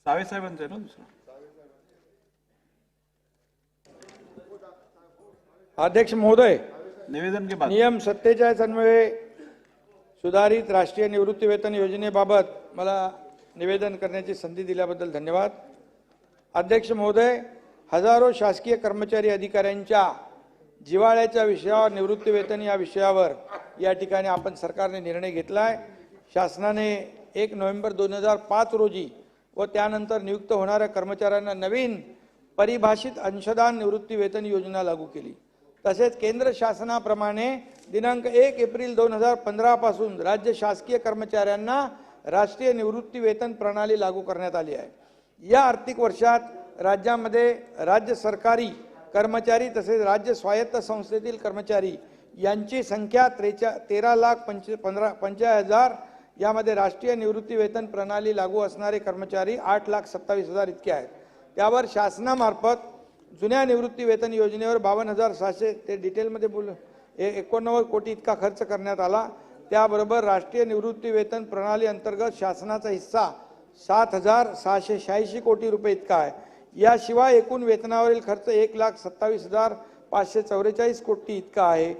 Save साहेबांचं आहे ना दुसरं. अध्यक्ष महोदय, निवेदन के बाद नियम 47 अन्वये सुधारित राष्ट्रीय निवृत्ती वेतन योजनेबाबत मला निवेदन करण्याची संधी दिल्याबद्दल धन्यवाद. अध्यक्ष महोदय, हजारो शासकीय कर्मचारी अधिकाऱ्यांच्या जिव्हाळ्याच्या विषयावर निवृत्ती वेतन या विषयावर या ठिकाणी आपण सरकारने निर्णय घेतला आहे. शासनाने 1 नोव्हेंबर 2005 रोजी व त्यानंतर नियुक्त होणाऱ्या कर्मचाऱ्यांना नवीन परिभाषित अंशदान निवृत्ती वेतन योजना लागू केली. तसेच केंद्र शासनाप्रमाणे दिनांक 1 एप्रिल 2015 पासून राज्य शासकीय कर्मचाऱ्यांना राष्ट्रीय निवृत्ती वेतन प्रणाली लागू करण्यात आली आहे. या आर्थिक वर्षात राज्यामध्ये राज्य सरकारी कर्मचारी तसेच राज्य स्वायत्त संस्थेतील कर्मचारी यांची संख्या 13,15,000 यामध्ये राष्ट्रीय निवृत्ती वेतन प्रणाली लागू असणारे कर्मचारी 8,27,000 इतके आहेत. त्यावर शासनामार्फत जुन्या निवृत्ती वेतन योजनेवर 52,600 ते डिटेलमध्ये 89 कोटी इतका खर्च करण्यात आला. त्याबरोबर राष्ट्रीय निवृत्ती वेतन प्रणाली अंतर्गत शासनाचा हिस्सा 7,686 कोटी रुपये इतका आहे. याशिवाय एकूण वेतनावरील खर्च 1,27,544 कोटी इतका आहे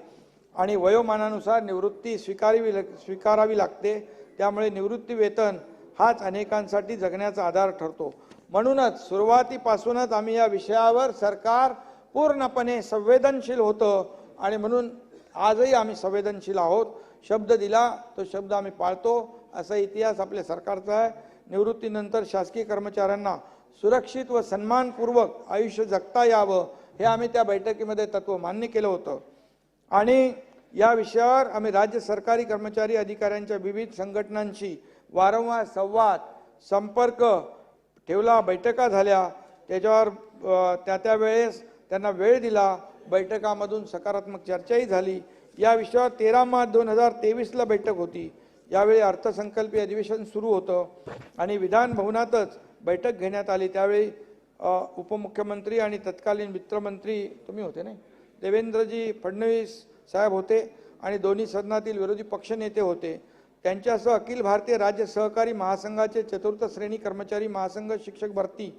आणि वयोमानानुसार निवृत्ती स्वीकारावी लागते. त्यामुळे निवृत्ती वेतन हाच अनेकांसाठी जगण्याचा आधार ठरतो. म्हणूनच सुरुवातीपासूनच आम्ही या विषयावर सरकार पूर्णपणे संवेदनशील होतं आणि म्हणून आजही आम्ही संवेदनशील आहोत. शब्द दिला तो शब्द आम्ही पाळतो असा इतिहास आपल्या सरकारचा आहे. निवृत्तीनंतर शासकीय कर्मचाऱ्यांना सुरक्षित व सन्मानपूर्वक आयुष्य जगता यावं हे आम्ही त्या बैठकीमध्ये तत्व मान्य केलं होतं आणि या विषयावर आम्ही राज्य सरकारी कर्मचारी अधिकाऱ्यांच्या विविध संघटनांशी वारंवार संवाद संपर्क ठेवला. बैठका झाल्या, त्याच्यावर त्या वेळेस त्यांना वेळ दिला. बैठकामधून सकारात्मक चर्चाही झाली. या विषयावर 13 मार्च 2023ला बैठक होती. यावेळी अर्थसंकल्पीय अधिवेशन सुरू होतं आणि विधान भवनातच बैठक घेण्यात आली. त्यावेळी उपमुख्यमंत्री आणि तत्कालीन वित्तमंत्री तुम्ही होते नाही, देवेंद्रजी फडणवीस साहेब होते आणि दोन्ही सदनातील विरोधी पक्षनेते होते. त्यांच्यासह अखिल भारतीय राज्य सहकारी महासंघाचे चतुर्थ श्रेणी कर्मचारी महासंघ, शिक्षक भरती,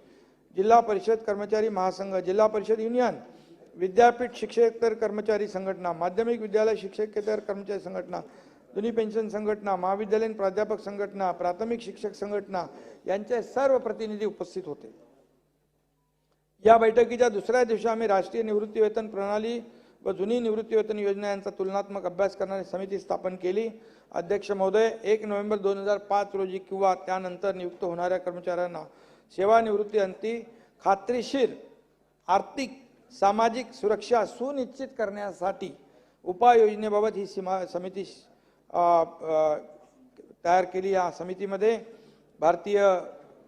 जिल्हा परिषद कर्मचारी महासंघ, जिल्हा परिषद युनियन, विद्यापीठ शिक्षकेतर कर्मचारी संघटना, माध्यमिक विद्यालय शिक्षकेतर कर्मचारी संघटना, जुनी पेन्शन संघटना, महाविद्यालयीन प्राध्यापक संघटना, प्राथमिक शिक्षक संघटना यांचे सर्व प्रतिनिधी उपस्थित होते. या बैठकीच्या दुसऱ्या दिवशी आम्ही राष्ट्रीय निवृत्ती वेतन प्रणाली व जुनी निवृत्ती वेतन योजना यांचा तुलनात्मक अभ्यास करणारी समिती स्थापन केली. अध्यक्ष महोदय, 1 नोव्हेंबर 2005 रोजी किंवा त्यानंतर नियुक्त होणाऱ्या कर्मचाऱ्यांना सेवानिवृत्ती अंती खात्रीशीर आर्थिक सामाजिक सुरक्षा सुनिश्चित करण्यासाठी उपाययोजनेबाबत ही समिती तयार केली. या समितीमध्ये भारतीय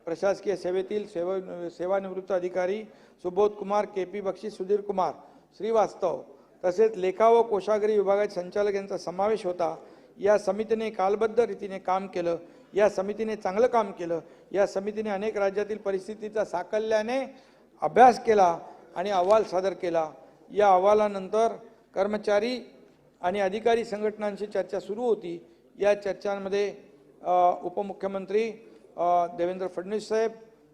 प्रशासकीय सेवेतील सेवानिवृत्त अधिकारी सुबोध कुमार, KP बक्षीस, सुधीर कुमार श्रीवास्तव तसेच लेखा व कोषागारी विभागाचे संचालक यांचा समावेश होता. या समितीने कालबद्ध रीतीने काम केलं. या समितीने चांगलं काम केलं. या समितीने अनेक राज्यातील परिस्थितीचा साकल्याने अभ्यास केला आणि अहवाल सादर केला. या अहवालानंतर कर्मचारी आणि अधिकारी संघटनांची चर्चा सुरू होती. या चर्चांमध्ये उपमुख्यमंत्री देवेंद्र फडणवीस साहेब,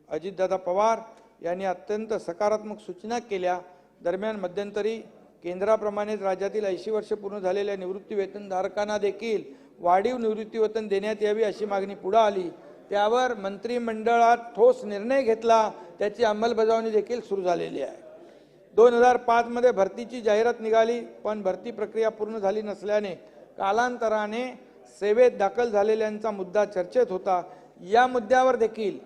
अजितदादा पवार यांनी अत्यंत सकारात्मक सूचना केल्या. दरम्यान मध्यंतरी केंद्राप्रमाणेच राज्यातील 80 वर्ष पूर्ण झालेल्या निवृत्ती वेतनधारकांना देखील वाढीव निवृत्ती वेतन देण्यात यावी अशी मागणी पुढे आली. त्यावर मंत्रिमंडळात ठोस निर्णय घेतला. त्याची अंमलबजावणी देखील सुरू झालेली आहे. 2005 मध्ये भरतीची जाहिरात निघाली, पण भरती प्रक्रिया पूर्ण झाली नसल्याने कालांतराने सेवेत दाखल झालेल्यांचा मुद्दा चर्चेत होता. या मुद्द्यावर देखील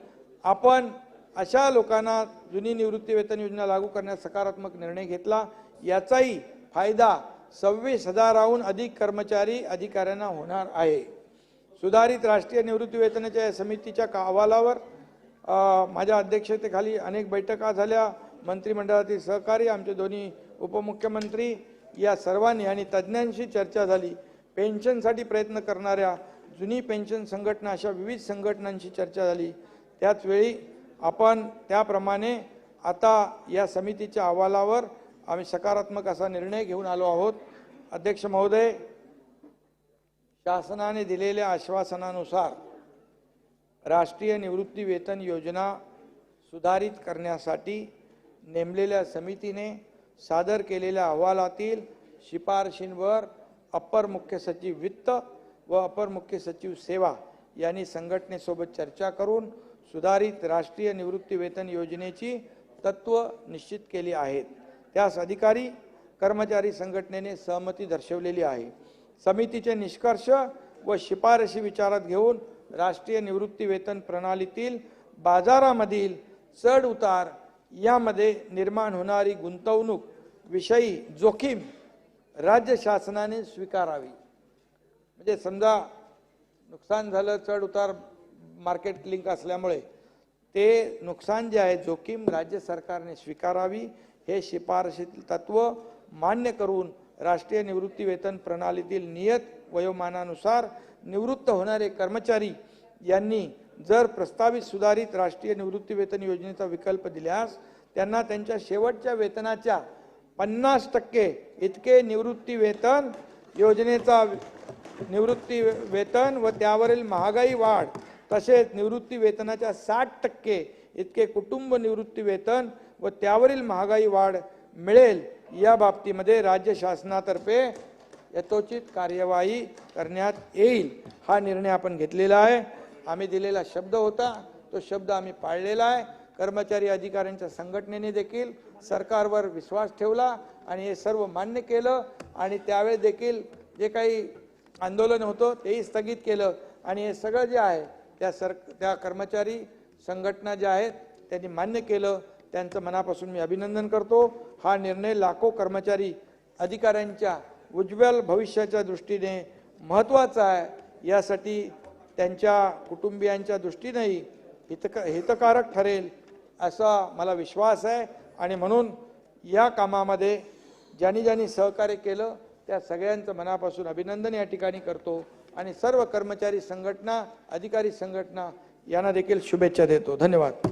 आपण अशा लोकांना जुनी निवृत्ती वेतन योजना लागू करण्यास सकारात्मक निर्णय घेतला. याचाही फायदा 26,000हून अधिक कर्मचारी अधिकाऱ्यांना होणार आहे. सुधारित राष्ट्रीय निवृत्ती वेतनाच्या समितीच्या अहवालावर माझ्या अध्यक्षतेखाली अनेक बैठका झाल्या. मंत्रिमंडळातील सहकारी, आमचे दोन्ही उपमुख्यमंत्री या सर्वांनी आणि तज्ज्ञांशी चर्चा झाली. पेन्शनसाठी प्रयत्न करणाऱ्या जुनी पेन्शन संघटना अशा विविध संघटनांशी चर्चा झाली. त्याचवेळी आपण त्याप्रमाणे आता या समितीच्या अहवालावर आम्ही सकारात्मक असा निर्णय घेऊन आलो आहोत. अध्यक्ष महोदय, शासनाने दिलेल्या आश्वासनानुसार राष्ट्रीय निवृत्ती वेतन योजना सुधारित करण्यासाठी नेमलेल्या समितीने सादर केलेल्या अहवालातील शिफारशींवर अपर मुख्य सचिव वित्त व अपर मुख्य सचिव सेवा यांनी संघटनेसोबत चर्चा करून सुधारित राष्ट्रीय निवृत्ती वेतन योजनेची तत्व निश्चित केली आहेत। त्यास अधिकारी कर्मचारी संघटनेने सहमती दर्शवलेली आहे। समितीचे निष्कर्ष व शिफारशी विचारात घेऊन राष्ट्रीय निवृत्ती वेतन प्रणालीतील बाजारामधील चढ उतार यामध्ये निर्माण होणारी गुंतवणूक विषयी जोखीम राज्य शासनाने स्वीकारावी। म्हणजे समजा नुकसान झालं, चढ उतार मार्केट लिंक असल्यामुळे ते नुकसान जे आहे जोखीम राज्य सरकारने स्वीकारावी। हे शिफारशीतील तत्व मान्य करून राष्ट्रीय निवृत्ती वेतन प्रणालीतील नियत वयोमानानुसार निवृत्त होणारे कर्मचारी यांनी जर प्रस्तावित सुधारित राष्ट्रीय निवृत्ती वेतन योजनेचा विकल्प दिल्यास त्यांना त्यांच्या शेवटच्या वेतनाच्या 50% इतके निवृत्ती वेतन योजनेचा निवृत्ती वेतन व त्यावरील महागाई वाढ तसेच निवृत्ती वेतनाच्या 60% इतके कुटुंब निवृत्ती वेतन व त्यावरील महागाई वाढ मिळेल या बाबतीमध्ये राज्य शासनातर्फे यथोचित कार्यवाही करण्यात येईल। हा निर्णय आपण घेतलेला आहे। आम्ही दिलेला शब्द होता, तो शब्द आम्ही पाळलेला आहे। कर्मचारी अधिकाऱ्यांच्या संघटनेने देखील सरकारवर विश्वास ठेवला आणि हे सर्व मान्य केलं आणि त्यावेळी देखील जे काही आंदोलन होतं तेही स्थगित केलं आणि हे सगळं जे आहे त्या कर्मचारी संघटना ज्या आहेत त्यांनी मान्य केलं। त्यांचं मनापासून मी अभिनंदन करतो। हा निर्णय लाखो कर्मचारी अधिकाऱ्यांच्या उज्ज्वल भविष्याच्या दृष्टीने महत्त्वाचा आहे। यासाठी त्यांच्या कुटुंबियांच्या दृष्टीनेही हितकारक ठरेल असा मला विश्वास आहे आणि म्हणून या कामामध्ये ज्यांनी सहकार्य केलं त्या सगळ्यांचं मनापासून अभिनंदन या ठिकाणी करतो आणि सर्व कर्मचारी संघटना अधिकारी संघटना यांना देखील शुभेच्छा देतो। धन्यवाद।